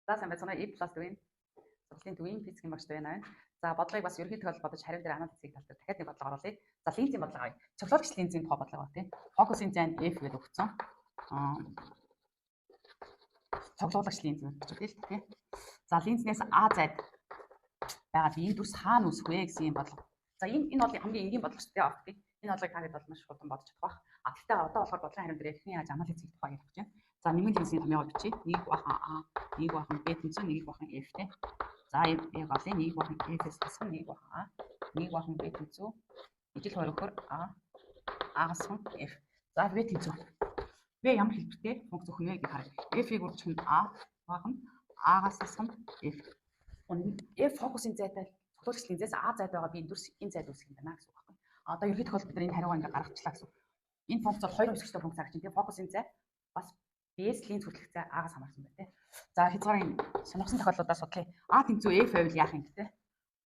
За сайн байцгаана. E+ төвийн сургалтын төвийн физикийн багш байна. За бодлогыг бас ерөнхий тохиолдол бодож хариу дээр анализ хийх тал дээр дахиад нэг бодлого оруулъя. За линзийн бодлого авъя. Цоглуулгач линзийн тухай бодлого байна тийм. Фокусын зайн F гэдэг өгсөн. Цоглуулгач линз гэж тийм. За линзнээс А зайд байгаа би энэ дүрс хаана үүсэх вэ гэсэн юм бодлого. За энэ бол хамгийн энгийн бодлого шүү дээ автыг. Энэ бодлогыг та хэд бол маш хурдан бодож чадах бах. А гэхдээ одоо болохоор бодлогын хариу дээр эхний яаж анализ хийх тухай ярих гэж байна. За нэмэлт линзийн томьёо бичиж нэг бахан А, нэг бахан Б тэнцүү, нэг бахан F тийм. За яг олын нэг бахан F-с хасах нэг бахан А, нэг бахан Б тэнцүү. Ижил хоёр өгөхөр А-гаас F. За Б тэнцүү. Б ямар хэлбэртэй функц өгөх вэ гэж харъя. F-ийг үржих нь А, бахан А-гаас хасах F. F фокусын зайтай цоглуулгач линзээс А зайд байгаа би энэ дүрс энэ зайд үүсгэх юм байна гэсэн үг байхгүй. Одоо ерөнхий тохиолдолд бид энэ хариугаа ингээ гаргачихлаа гэсэн. Энэ функц бол хоёр өсгчтэй функц гэж тийм фокусын зай бас B-с линз хүртэлх зай А-гаас хамаарсан байна тийм. За хязгаарыг сонирхсан тохиолдлуудаа судлаа. А тэнцүү F байвал яах юм бэ?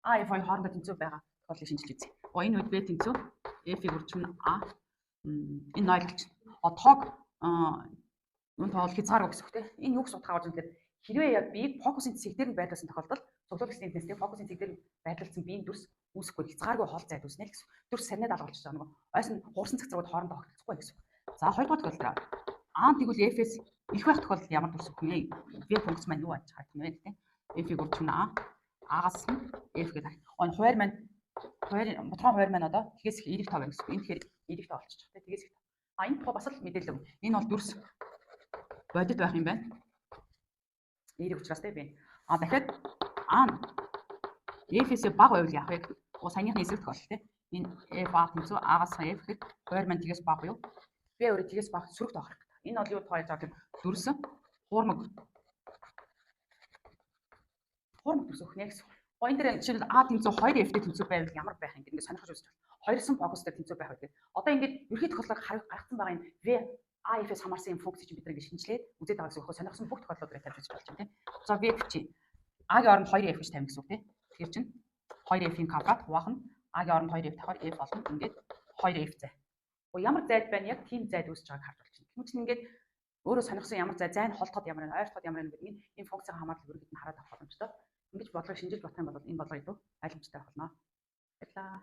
А F хоёр хоорондоо тэнцүү байгаа тохиолдлыг шинжилж үзье. Энэ үед B тэнцүү F-ийг үржих нь А энэ нойлч. Тоог энэ тоол хязгаар өгсөх тийм. Энэ юу гэж судалгаа гэж хэлээд хэрвээ яг B фокусын цэг дээр нь байрлуулсан тохиолдолд цоглуулгач линзээс тийм фокусын цэг дээр байрлуулсан B-ийн дүрс үүсэхгүй хязгааргүй хоол зайд үүснэ л гэсэн. Дүрс сарнаа даалгавч байгаа нэг. Ойс нь хуурсан цэгцрүүд хоорондоо огтлохгүй гэсэн. За хоёрдугаар тохиолдол. А тэгвэл F-с их байх тохиолдолд ямар дүрс өгөх вэ? B функц маань юу гэж харах юм бэ тийм. F-ийг үржих нь А-гаас нь F гэдэг. Энэ хуваар маань мотron хуваар маань одоо тгээс их эрэг тав байна гэсэн. Энэ тэгэхээр эрэг тав болчих тийм. Тгээс их. Энэ тухай бас л мэдээлэл өгнө. Энэ бол дүрс бодит байх юм байна. Эрэг учраас тийм. Дахиад А F-с бага байвал яах вэ? Саяныхны эсрэг тохиолдол тийм. Энэ F А тэнцүү А-гаас F гэхэд хуваар маань тгээс бага юу? B өөрөө тгээс бага сөрөг тоохох. Энэ бол юу тухай яг дүрс хуурмаг дүрс өгөх нэ гэсэн. Энэ дээр жишээлбэл А тэнцүү 2 F-тэй тэнцүү байвал ямар байх юм ингээд сонирхож үзэж байна. Хоёрсон фокустай тэнцүү байх үед. Одоо ингээд ерхий тохиолдлыг гаргасан байгаа энэ V A F-с хамаарсан юм функц чинь бид ингээд шинжилээд үзээд байгаа гэсэн үг. Сонирхсан бүх тохиолдлуудыг тавьж болж байна тийм. За V бичиж. А-гийн оронд 2 F гэж тавина гэсэн үг тийм. Тэгэхээр чинь 2 F-ийн квадрат хуваах нь А-гийн оронд 2 F тавихаар F болно. Ингээд 2 F зай. Ямар зайд байна яг тийм зайд үүсэж байгааг харж болж байна. Тэгвэл чинь ингээд өөрөө сонирхсан ямар зай нь холтод ямар байна, ойртоход ямар байна гэдэг энэ функцийн хамаарлал бүргэд нь хараад авах боломжтой. Ингэж бодлого шинжилж болох юм бол энэ бодлого илүү ойлгомжтой байх болно. Баярлалаа.